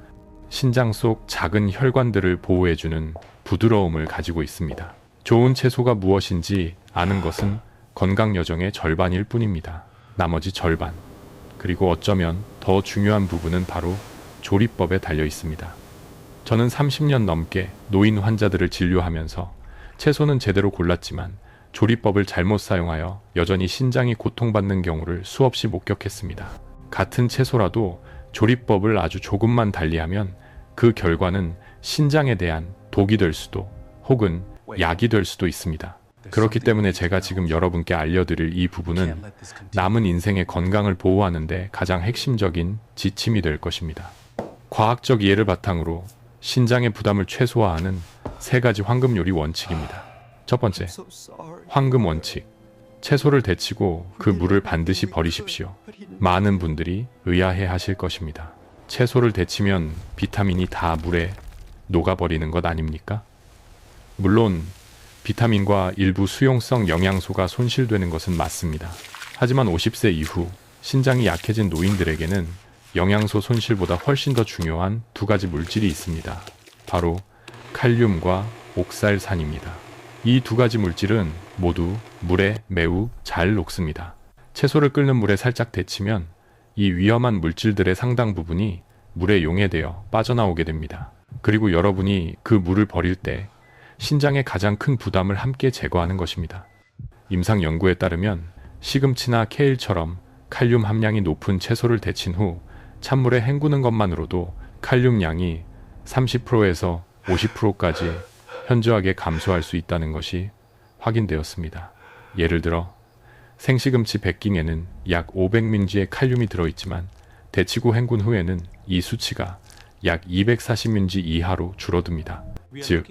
신장 속 작은 혈관들을 보호해주는 부드러움을 가지고 있습니다. 좋은 채소가 무엇인지 아는 것은 건강 여정의 절반일 뿐입니다. 나머지 절반, 그리고 어쩌면 더 중요한 부분은 바로 조리법에 달려 있습니다. 저는 30년 넘게 노인 환자들을 진료하면서 채소는 제대로 골랐지만 조리법을 잘못 사용하여 여전히 신장이 고통받는 경우를 수없이 목격했습니다. 같은 채소라도 조리법을 아주 조금만 달리하면 그 결과는 신장에 대한 독이 될 수도 혹은 약이 될 수도 있습니다. 그렇기 때문에 제가 지금 여러분께 알려드릴 이 부분은 남은 인생의 건강을 보호하는 데 가장 핵심적인 지침이 될 것입니다. 과학적 이해를 바탕으로 신장의 부담을 최소화하는 3가지 황금 요리 원칙입니다. 첫 번째, 황금 원칙. 채소를 데치고 그 물을 반드시 버리십시오. 많은 분들이 의아해 하실 것입니다. 채소를 데치면 비타민이 다 물에 녹아버리는 것 아닙니까? 물론 비타민과 일부 수용성 영양소가 손실되는 것은 맞습니다. 하지만 50세 이후 신장이 약해진 노인들에게는 영양소 손실보다 훨씬 더 중요한 2가지 물질이 있습니다. 바로 칼륨과 옥살산입니다. 이 2가지 물질은 모두 물에 매우 잘 녹습니다. 채소를 끓는 물에 살짝 데치면 이 위험한 물질들의 상당 부분이 물에 용해되어 빠져나오게 됩니다. 그리고 여러분이 그 물을 버릴 때 신장의 가장 큰 부담을 함께 제거하는 것입니다. 임상 연구에 따르면 시금치나 케일처럼 칼륨 함량이 높은 채소를 데친 후 찬물에 헹구는 것만으로도 칼륨 양이 30%에서 50%까지 현저하게 감소할 수 있다는 것이 확인되었습니다. 예를 들어 생시금치 100김에는 약 500mg의 칼륨이 들어있지만 데치고 헹군 후에는 이 수치가 약 240mg 이하로 줄어듭니다. 즉,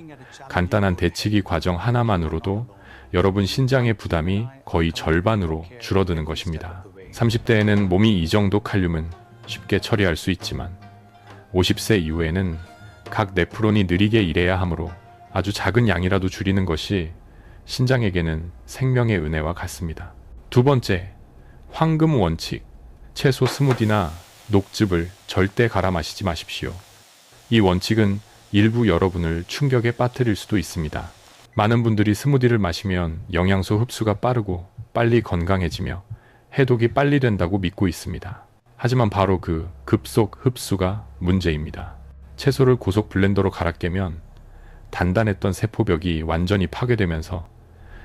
간단한 데치기 과정 하나만으로도 여러분 신장의 부담이 거의 절반으로 줄어드는 것입니다. 30대에는 몸이 이 정도 칼륨은 쉽게 처리할 수 있지만 50세 이후에는 각 네프론이 느리게 일해야 하므로 아주 작은 양이라도 줄이는 것이 신장에게는 생명의 은혜와 같습니다. 두 번째, 황금 원칙. 채소 스무디나 녹즙을 절대 갈아 마시지 마십시오. 이 원칙은 일부 여러분을 충격에 빠뜨릴 수도 있습니다. 많은 분들이 스무디를 마시면 영양소 흡수가 빠르고 빨리 건강해지며 해독이 빨리 된다고 믿고 있습니다. 하지만 바로 그 급속 흡수가 문제입니다. 채소를 고속 블렌더로 갈아 깨면 단단했던 세포벽이 완전히 파괴되면서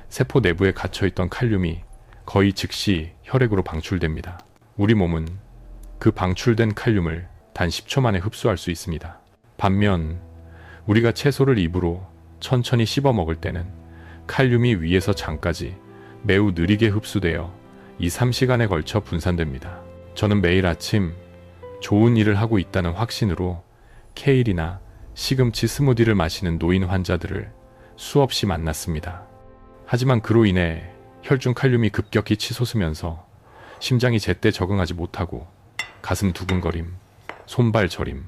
세포 내부에 갇혀있던 칼륨이 거의 즉시 혈액으로 방출됩니다. 우리 몸은 그 방출된 칼륨을 단 10초 만에 흡수할 수 있습니다. 반면 우리가 채소를 입으로 천천히 씹어 먹을 때는 칼륨이 위에서 장까지 매우 느리게 흡수되어 2~3시간에 걸쳐 분산됩니다. 저는 매일 아침 좋은 일을 하고 있다는 확신으로 케일이나 시금치 스무디를 마시는 노인 환자들을 수없이 만났습니다. 하지만 그로 인해 혈중 칼륨이 급격히 치솟으면서 심장이 제때 적응하지 못하고 가슴 두근거림, 손발 저림,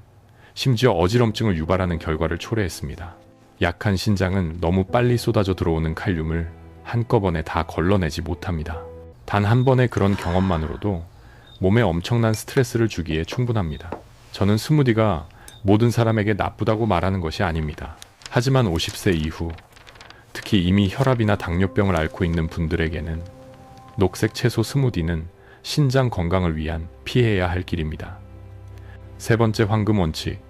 심지어 어지럼증을 유발하는 결과를 초래했습니다. 약한 신장은 너무 빨리 쏟아져 들어오는 칼륨을 한꺼번에 다 걸러내지 못합니다. 단 한 번의 그런 경험만으로도 몸에 엄청난 스트레스를 주기에 충분합니다. 저는 스무디가 모든 사람에게 나쁘다고 말하는 것이 아닙니다. 하지만 50세 이후, 특히 이미 혈압이나 당뇨병을 앓고 있는 분들에게는 녹색 채소 스무디는 신장 건강을 위한 피해야 할 길입니다. 세 번째 황금 원칙,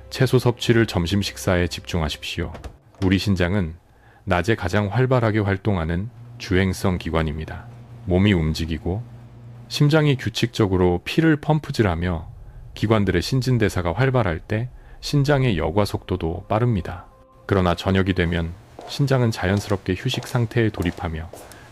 채소 섭취를 점심 식사에 집중하십시오. 우리 신장은 낮에 가장 활발하게 활동하는 주행성 기관입니다. 몸이 움직이고 심장이 규칙적으로 피를 펌프질하며 기관들의 신진대사가 활발할 때 신장의 여과 속도도 빠릅니다. 그러나 저녁이 되면 신장은 자연스럽게 휴식 상태에 돌입하며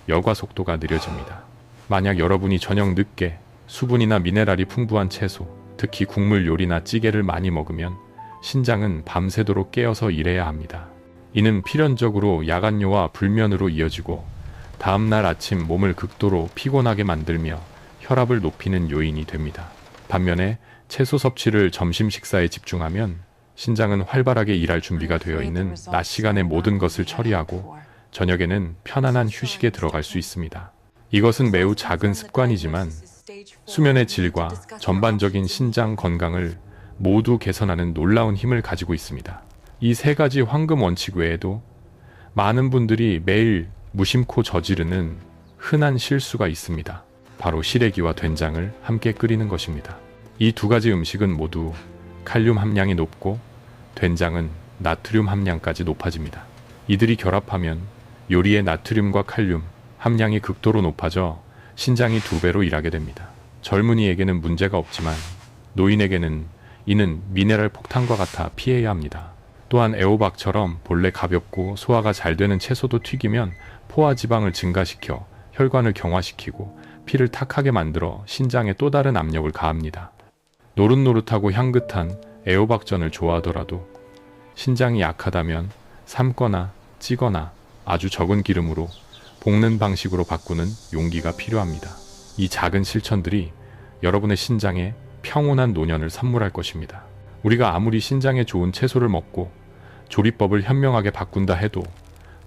여과 속도가 느려집니다. 만약 여러분이 저녁 늦게 수분이나 미네랄이 풍부한 채소, 특히 국물 요리나 찌개를 많이 먹으면 신장은 밤새도록 깨어서 일해야 합니다. 이는 필연적으로 야간요와 불면으로 이어지고 다음날 아침 몸을 극도로 피곤하게 만들며 혈압을 높이는 요인이 됩니다. 반면에 채소 섭취를 점심 식사에 집중하면 신장은 활발하게 일할 준비가 되어 있는 낮 시간에 모든 것을 처리하고 저녁에는 편안한 휴식에 들어갈 수 있습니다. 이것은 매우 작은 습관이지만 수면의 질과 전반적인 신장 건강을 모두 개선하는 놀라운 힘을 가지고 있습니다. 이 세 가지 황금 원칙 외에도 많은 분들이 매일 무심코 저지르는 흔한 실수가 있습니다. 바로 시래기와 된장을 함께 끓이는 것입니다. 이 두 가지 음식은 모두 칼륨 함량이 높고 된장은 나트륨 함량까지 높아집니다. 이들이 결합하면 요리의 나트륨과 칼륨 함량이 극도로 높아져 신장이 2배로 일하게 됩니다. 젊은이에게는 문제가 없지만 노인에게는 이는 미네랄 폭탄과 같아 피해야 합니다. 또한 애호박처럼 본래 가볍고 소화가 잘 되는 채소도 튀기면 포화지방을 증가시켜 혈관을 경화시키고 피를 탁하게 만들어 신장에 또 다른 압력을 가합니다. 노릇노릇하고 향긋한 애호박전을 좋아하더라도 신장이 약하다면 삶거나 찌거나 아주 적은 기름으로 볶는 방식으로 바꾸는 용기가 필요합니다. 이 작은 실천들이 여러분의 신장에 평온한 노년을 선물할 것입니다. 우리가 아무리 신장에 좋은 채소를 먹고 조리법을 현명하게 바꾼다 해도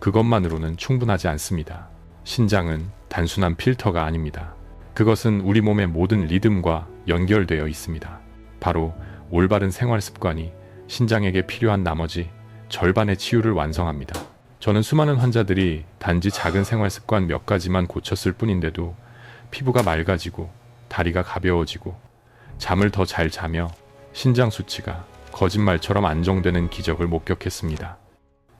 그것만으로는 충분하지 않습니다. 신장은 단순한 필터가 아닙니다. 그것은 우리 몸의 모든 리듬과 연결되어 있습니다. 바로 올바른 생활 습관이 신장에게 필요한 나머지 절반의 치유를 완성합니다. 저는 수많은 환자들이 단지 작은 생활 습관 몇 가지만 고쳤을 뿐인데도 피부가 맑아지고 다리가 가벼워지고 잠을 더 잘 자며 신장 수치가 거짓말처럼 안정되는 기적을 목격했습니다.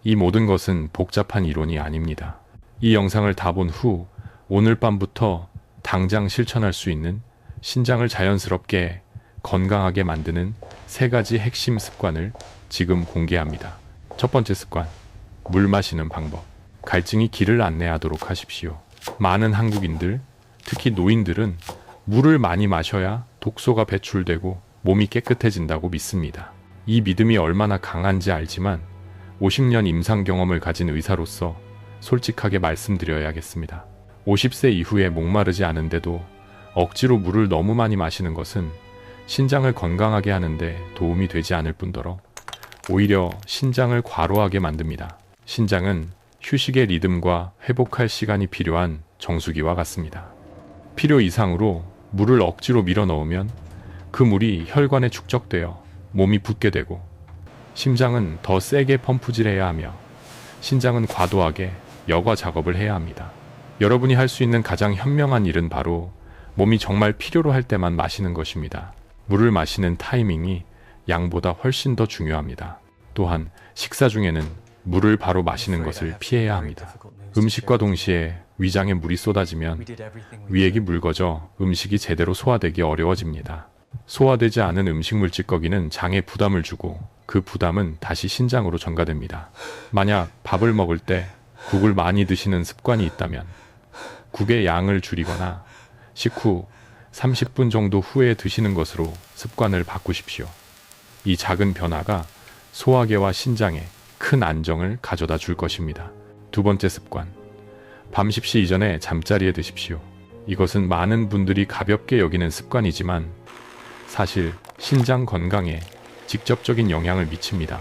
이 모든 것은 복잡한 이론이 아닙니다. 이 영상을 다 본 후 오늘 밤부터 당장 실천할 수 있는 신장을 자연스럽게 건강하게 만드는 3가지 핵심 습관을 지금 공개합니다. 첫 번째 습관, 물 마시는 방법. 갈증이 길을 안내하도록 하십시오. 많은 한국인들, 특히 노인들은 물을 많이 마셔야 독소가 배출되고 몸이 깨끗해진다고 믿습니다. 이 믿음이 얼마나 강한지 알지만 50년 임상 경험을 가진 의사로서 솔직하게 말씀드려야겠습니다. 50세 이후에 목마르지 않은데도 억지로 물을 너무 많이 마시는 것은 신장을 건강하게 하는데 도움이 되지 않을 뿐더러 오히려 신장을 과로하게 만듭니다. 신장은 휴식의 리듬과 회복할 시간이 필요한 정수기와 같습니다. 필요 이상으로 물을 억지로 밀어 넣으면 그 물이 혈관에 축적되어 몸이 붓게 되고 심장은 더 세게 펌프질해야 하며 신장은 과도하게 여과 작업을 해야 합니다. 여러분이 할 수 있는 가장 현명한 일은 바로 몸이 정말 필요로 할 때만 마시는 것입니다. 물을 마시는 타이밍이 양보다 훨씬 더 중요합니다. 또한 식사 중에는 물을 바로 마시는 것을 피해야 합니다. 음식과 동시에 위장에 물이 쏟아지면 위액이 묽어져 음식이 제대로 소화되기 어려워집니다. 소화되지 않은 음식물 찌꺼기는 장에 부담을 주고 그 부담은 다시 신장으로 전가됩니다. 만약 밥을 먹을 때 국을 많이 드시는 습관이 있다면 국의 양을 줄이거나 식후 30분 정도 후에 드시는 것으로 습관을 바꾸십시오. 이 작은 변화가 소화계와 신장에 큰 안정을 가져다 줄 것입니다. 두 번째 습관, 밤 10시 이전에 잠자리에 드십시오. 이것은 많은 분들이 가볍게 여기는 습관이지만 사실 신장 건강에 직접적인 영향을 미칩니다.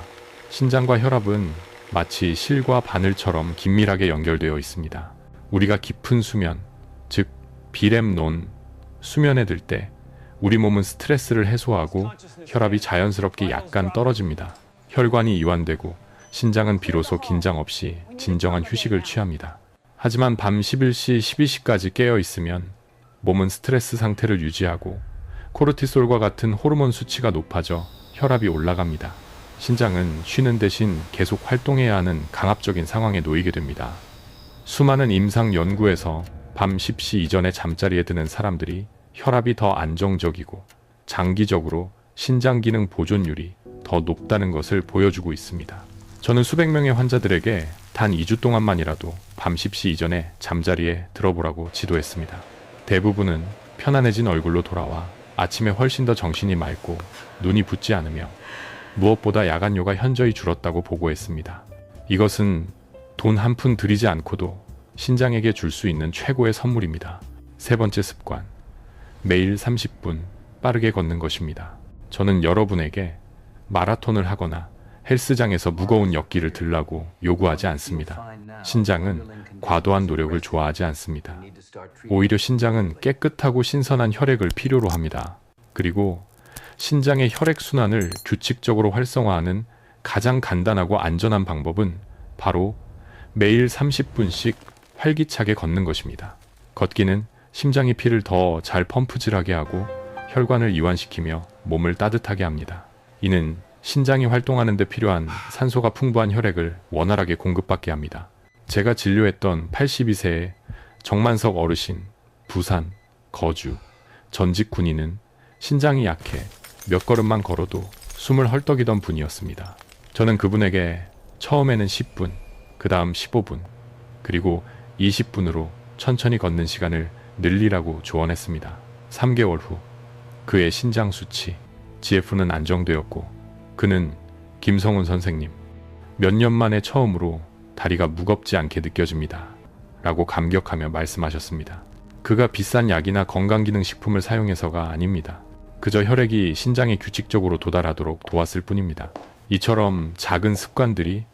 신장과 혈압은 마치 실과 바늘처럼 긴밀하게 연결되어 있습니다. 우리가 깊은 수면, 즉 비렘논 수면에 들 때 우리 몸은 스트레스를 해소하고 혈압이 자연스럽게 약간 떨어집니다. 혈관이 이완되고 신장은 비로소 긴장 없이 진정한 휴식을 취합니다. 하지만 밤 11시, 12시까지 깨어 있으면 몸은 스트레스 상태를 유지하고 코르티솔과 같은 호르몬 수치가 높아져 혈압이 올라갑니다. 신장은 쉬는 대신 계속 활동해야 하는 강압적인 상황에 놓이게 됩니다. 수많은 임상 연구에서 밤 10시 이전에 잠자리에 드는 사람들이 혈압이 더 안정적이고 장기적으로 신장 기능 보존율이 더 높다는 것을 보여주고 있습니다. 저는 수백 명의 환자들에게 단 2주 동안만이라도 밤 10시 이전에 잠자리에 들어보라고 지도했습니다. 대부분은 편안해진 얼굴로 돌아와 아침에 훨씬 더 정신이 맑고 눈이 붓지 않으며 무엇보다 야간요가 현저히 줄었다고 보고했습니다. 이것은 돈 한 푼 들이지 않고도 신장에게 줄 수 있는 최고의 선물입니다. 세 번째 습관, 매일 30분 빠르게 걷는 것입니다. 저는 여러분에게 마라톤을 하거나 헬스장에서 무거운 역기를 들라고 요구하지 않습니다. 신장은 과도한 노력을 좋아하지 않습니다. 오히려 신장은 깨끗하고 신선한 혈액을 필요로 합니다. 그리고 신장의 혈액순환을 규칙적으로 활성화하는 가장 간단하고 안전한 방법은 바로 매일 30분씩 활기차게 걷는 것입니다. 걷기는 심장이 피를 더 잘 펌프질하게 하고 혈관을 이완시키며 몸을 따뜻하게 합니다. 이는 신장이 활동하는 데 필요한 산소가 풍부한 혈액을 원활하게 공급받게 합니다. 제가 진료했던 82세의 정만석 어르신, 부산, 거주, 전직 군인은 신장이 약해 몇 걸음만 걸어도 숨을 헐떡이던 분이었습니다. 저는 그분에게 처음에는 10분, 그 다음 15분, 그리고 20분으로 천천히 걷는 시간을 늘리라고 조언했습니다. 3개월 후 그의 신장 수치, GF는 안정되었고 그는 김성훈 선생님, 몇 년 만에 처음으로 다리가 무겁지 않게 느껴집니다. 라고 감격하며 말씀하셨습니다. 그가 비싼 약이나 건강기능식품을 사용해서가 아닙니다. 그저 혈액이 신장에 규칙적으로 도달하도록 도왔을 뿐입니다. 이처럼 작은 습관들이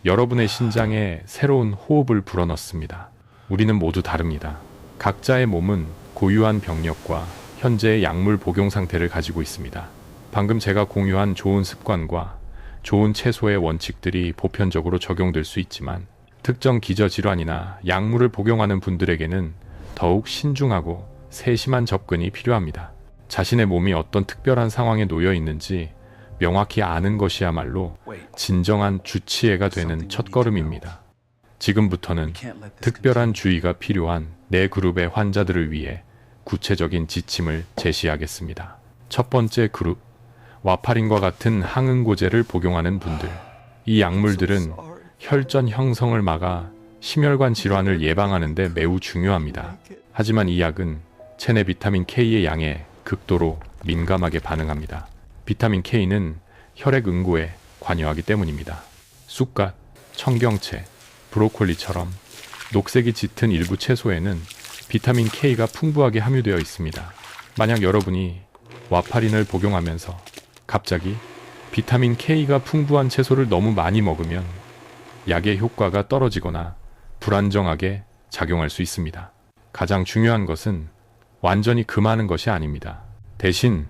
여러분의 신장에 새로운 호흡을 불어넣습니다. 우리는 모두 다릅니다. 각자의 몸은 고유한 병력과 현재의 약물 복용 상태를 가지고 있습니다. 방금 제가 공유한 좋은 습관과 좋은 채소의 원칙들이 보편적으로 적용될 수 있지만 특정 기저질환이나 약물을 복용하는 분들에게는 더욱 신중하고 세심한 접근이 필요합니다. 자신의 몸이 어떤 특별한 상황에 놓여 있는지 명확히 아는 것이야말로 진정한 주치의가 되는 첫걸음입니다. 지금부터는 특별한 주의가 필요한 내 그룹의 환자들을 위해 구체적인 지침을 제시하겠습니다. 첫 번째 그룹, 와파린과 같은 항응고제를 복용하는 분들. 이 약물들은 혈전 형성을 막아 심혈관 질환을 예방하는 데 매우 중요합니다. 하지만 이 약은 체내 비타민 K의 양에 극도로 민감하게 반응합니다. 비타민 K는 혈액 응고에 관여하기 때문입니다. 쑥갓, 청경채, 브로콜리처럼 녹색이 짙은 일부 채소에는 비타민 K가 풍부하게 함유되어 있습니다. 만약 여러분이 와파린을 복용하면서 갑자기 비타민 K가 풍부한 채소를 너무 많이 먹으면 약의 효과가 떨어지거나 불안정하게 작용할 수 있습니다. 가장 중요한 것은 완전히 금하는 것이 아닙니다. 대신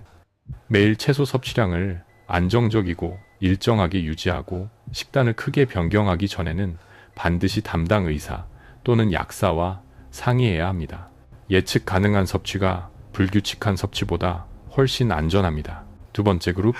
매일 채소 섭취량을 안정적이고 일정하게 유지하고 식단을 크게 변경하기 전에는 반드시 담당 의사 또는 약사와 상의해야 합니다. 예측 가능한 섭취가 불규칙한 섭취보다 훨씬 안전합니다. 두 번째 그룹,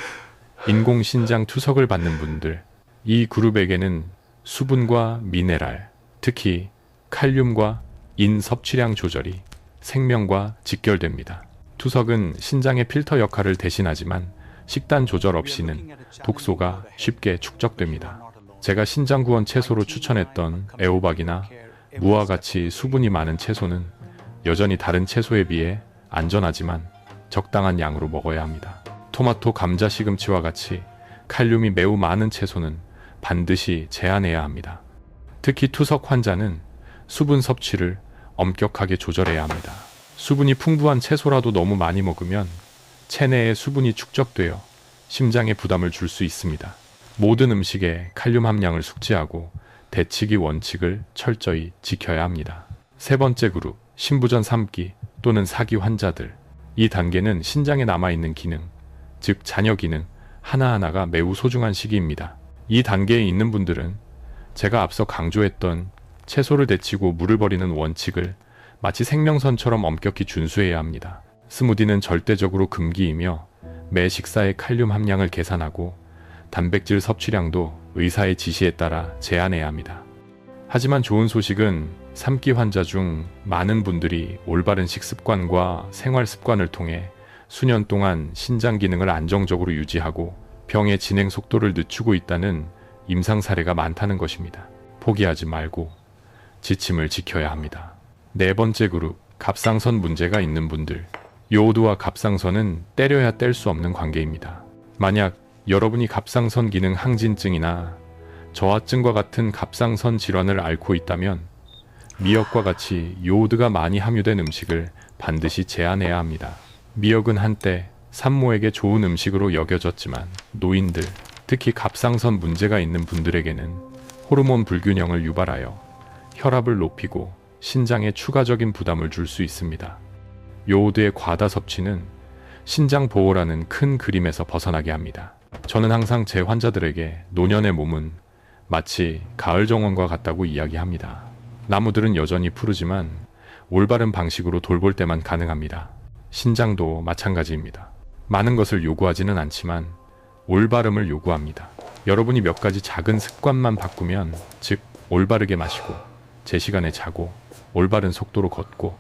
인공신장 투석을 받는 분들. 이 그룹에게는 수분과 미네랄, 특히 칼륨과 인 섭취량 조절이 생명과 직결됩니다. 투석은 신장의 필터 역할을 대신하지만 식단 조절 없이는 독소가 쉽게 축적됩니다. 제가 신장 구원 채소로 추천했던 애호박이나 무와 같이 수분이 많은 채소는 여전히 다른 채소에 비해 안전하지만 적당한 양으로 먹어야 합니다. 토마토, 감자, 시금치와 같이 칼륨이 매우 많은 채소는 반드시 제한해야 합니다. 특히 투석 환자는 수분 섭취를 엄격하게 조절해야 합니다. 수분이 풍부한 채소라도 너무 많이 먹으면 체내에 수분이 축적되어 심장에 부담을 줄 수 있습니다. 모든 음식에 칼륨 함량을 숙지하고 대치기 원칙을 철저히 지켜야 합니다. 세 번째 그룹, 신부전 3기 또는 4기 환자들. 이 단계는 신장에 남아있는 기능, 즉 잔여 기능 하나하나가 매우 소중한 시기입니다. 이 단계에 있는 분들은 제가 앞서 강조했던 채소를 데치고 물을 버리는 원칙을 마치 생명선처럼 엄격히 준수해야 합니다. 스무디는 절대적으로 금기이며 매 식사의 칼륨 함량을 계산하고 단백질 섭취량도 의사의 지시에 따라 제한해야 합니다. 하지만 좋은 소식은 3기 환자 중 많은 분들이 올바른 식습관과 생활 습관을 통해 수년 동안 신장 기능을 안정적으로 유지하고 병의 진행 속도를 늦추고 있다는 임상 사례가 많다는 것입니다. 포기하지 말고 지침을 지켜야 합니다. 네 번째 그룹, 갑상선 문제가 있는 분들. 요오드와 갑상선은 때려야 뗄 수 없는 관계입니다. 만약 여러분이 갑상선 기능 항진증이나 저하증과 같은 갑상선 질환을 앓고 있다면 미역과 같이 요오드가 많이 함유된 음식을 반드시 제한해야 합니다. 미역은 한때 산모에게 좋은 음식으로 여겨졌지만 노인들, 특히 갑상선 문제가 있는 분들에게는 호르몬 불균형을 유발하여 혈압을 높이고 신장에 추가적인 부담을 줄 수 있습니다. 요오드의 과다 섭취는 신장 보호라는 큰 그림에서 벗어나게 합니다. 저는 항상 제 환자들에게 노년의 몸은 마치 가을 정원과 같다고 이야기합니다. 나무들은 여전히 푸르지만 올바른 방식으로 돌볼 때만 가능합니다. 신장도 마찬가지입니다. 많은 것을 요구하지는 않지만 올바름을 요구합니다. 여러분이 몇 가지 작은 습관만 바꾸면, 즉 올바르게 마시고 제 시간에 자고 올바른 속도로 걷고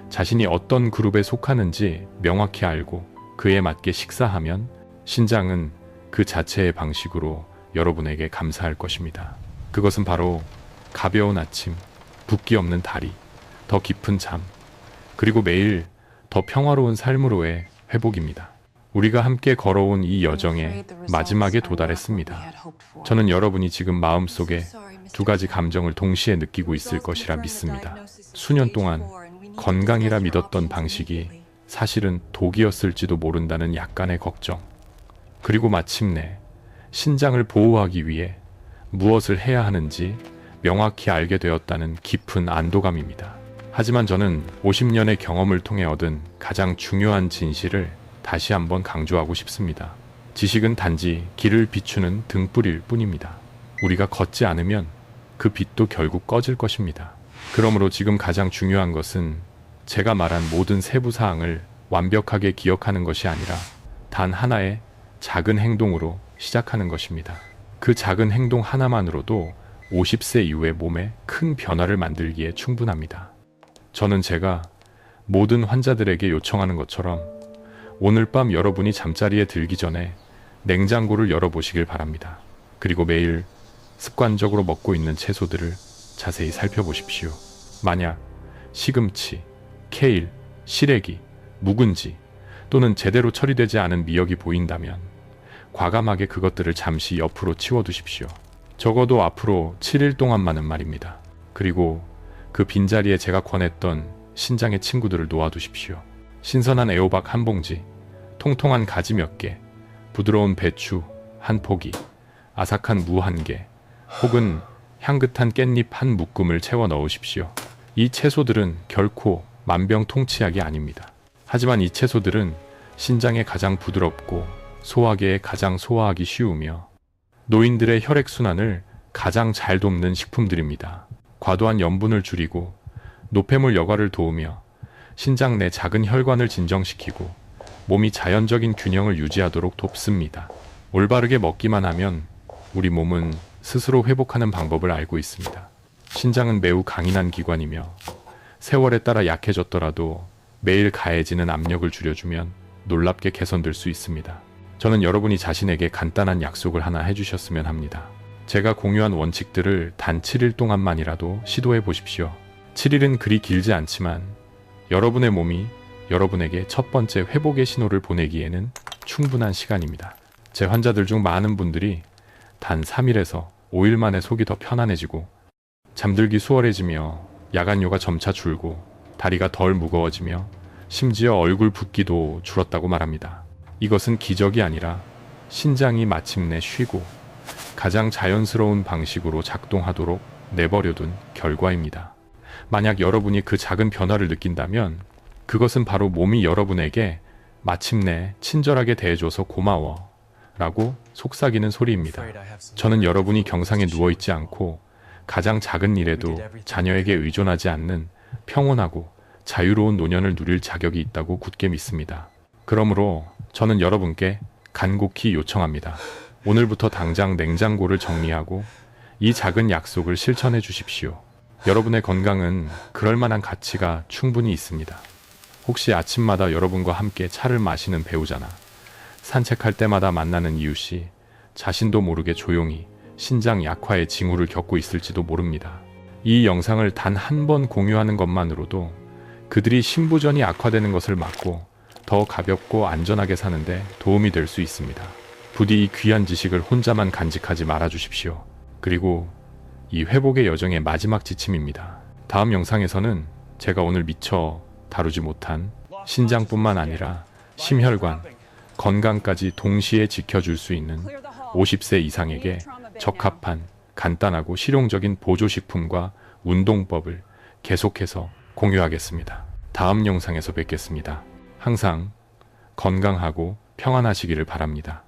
자신이 어떤 그룹에 속하는지 명확히 알고 그에 맞게 식사하면 신장은 그 자체의 방식으로 여러분에게 감사할 것입니다. 그것은 바로 가벼운 아침, 붓기 없는 다리, 더 깊은 잠, 그리고 매일 더 평화로운 삶으로의 회복입니다. 우리가 함께 걸어온 이 여정의 마지막에 도달했습니다. 저는 여러분이 지금 마음속에 두 가지 감정을 동시에 느끼고 있을 것이라 믿습니다. 수년 동안 건강이라 믿었던 방식이 사실은 독이었을지도 모른다는 약간의 걱정, 그리고 마침내 신장을 보호하기 위해 무엇을 해야 하는지 명확히 알게 되었다는 깊은 안도감입니다. 하지만 저는 50년의 경험을 통해 얻은 가장 중요한 진실을 다시 한번 강조하고 싶습니다. 지식은 단지 길을 비추는 등불일 뿐입니다. 우리가 걷지 않으면 그 빛도 결국 꺼질 것입니다. 그러므로 지금 가장 중요한 것은 제가 말한 모든 세부 사항을 완벽하게 기억하는 것이 아니라 단 하나의 작은 행동으로 시작하는 것입니다. 그 작은 행동 하나만으로도 50세 이후의 몸에 큰 변화를 만들기에 충분합니다. 저는 제가 모든 환자들에게 요청하는 것처럼 오늘 밤 여러분이 잠자리에 들기 전에 냉장고를 열어보시길 바랍니다. 그리고 매일 습관적으로 먹고 있는 채소들을 자세히 살펴보십시오. 만약 시금치, 케일, 시래기, 묵은지 또는 제대로 처리되지 않은 미역이 보인다면 과감하게 그것들을 잠시 옆으로 치워두십시오. 적어도 앞으로 7일 동안만은 말입니다. 그리고 그 빈자리에 제가 권했던 신장의 친구들을 놓아두십시오. 신선한 애호박 한 봉지, 통통한 가지 몇 개, 부드러운 배추 한 포기, 아삭한 무 한 개, 혹은 향긋한 깻잎 한 묶음을 채워 넣으십시오. 이 채소들은 결코 만병통치약이 아닙니다. 하지만 이 채소들은 신장에 가장 부드럽고 소화계에 가장 소화하기 쉬우며 노인들의 혈액순환을 가장 잘 돕는 식품들입니다. 과도한 염분을 줄이고 노폐물 여과를 도우며 신장 내 작은 혈관을 진정시키고 몸이 자연적인 균형을 유지하도록 돕습니다. 올바르게 먹기만 하면 우리 몸은 스스로 회복하는 방법을 알고 있습니다. 신장은 매우 강인한 기관이며 세월에 따라 약해졌더라도 매일 가해지는 압력을 줄여주면 놀랍게 개선될 수 있습니다. 저는 여러분이 자신에게 간단한 약속을 하나 해주셨으면 합니다. 제가 공유한 원칙들을 단 7일 동안만이라도 시도해 보십시오. 7일은 그리 길지 않지만 여러분의 몸이 여러분에게 첫 번째 회복의 신호를 보내기에는 충분한 시간입니다. 제 환자들 중 많은 분들이 단 3일에서 5일 만에 속이 더 편안해지고 잠들기 수월해지며 야간요가 점차 줄고 다리가 덜 무거워지며 심지어 얼굴 붓기도 줄었다고 말합니다. 이것은 기적이 아니라 신장이 마침내 쉬고 가장 자연스러운 방식으로 작동하도록 내버려둔 결과입니다. 만약 여러분이 그 작은 변화를 느낀다면 그것은 바로 몸이 여러분에게 마침내 친절하게 대해줘서 고마워 라고 속삭이는 소리입니다. 저는 여러분이 경상에 누워있지 않고 가장 작은 일에도 자녀에게 의존하지 않는 평온하고 자유로운 노년을 누릴 자격이 있다고 굳게 믿습니다. 그러므로 저는 여러분께 간곡히 요청합니다. 오늘부터 당장 냉장고를 정리하고 이 작은 약속을 실천해 주십시오. 여러분의 건강은 그럴 만한 가치가 충분히 있습니다. 혹시 아침마다 여러분과 함께 차를 마시는 배우자나 산책할 때마다 만나는 이웃이 자신도 모르게 조용히 신장 약화의 징후를 겪고 있을지도 모릅니다. 이 영상을 단 한 번 공유하는 것만으로도 그들이 신부전이 악화되는 것을 막고 더 가볍고 안전하게 사는데 도움이 될 수 있습니다. 부디 이 귀한 지식을 혼자만 간직하지 말아 주십시오. 그리고 이 회복의 여정의 마지막 지침입니다. 다음 영상에서는 제가 오늘 미처 다루지 못한 신장뿐만 아니라 심혈관, 건강까지 동시에 지켜줄 수 있는 50세 이상에게 적합한 간단하고 실용적인 보조식품과 운동법을 계속해서 공유하겠습니다. 다음 영상에서 뵙겠습니다. 항상 건강하고 평안하시기를 바랍니다.